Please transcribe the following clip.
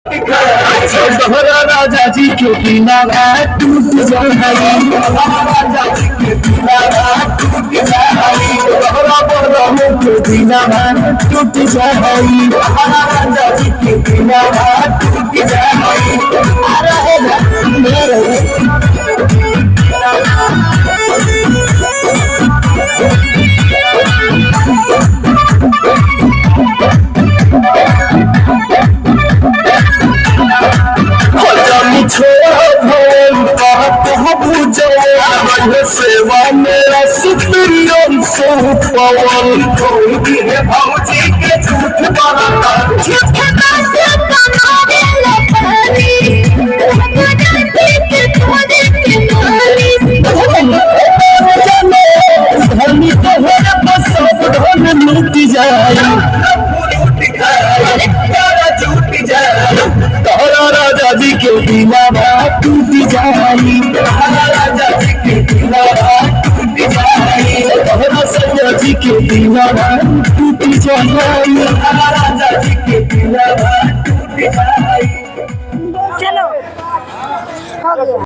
दोहरा राजा जी के बिना टूट जाई, राजा जी के बिना टूट जाई, दोहरा बोलो के बिना टूट जाई, राजा जी के बिना टूट जाई। अरे मेरे सेवा मेरा सुप्रियम पवन कोई है भौजी के झूठ बनाता झूठ बातें बनावे लफारी धर्मी तो हो सब धन लूट जाए तोहरा राजा जी के बिना टूट जाई, राजा जी के बिना टूट जाई, तोहरा सैया जी के बिना टूट जाई, राजा जी के बिना टूट जाई। चलो हो गया।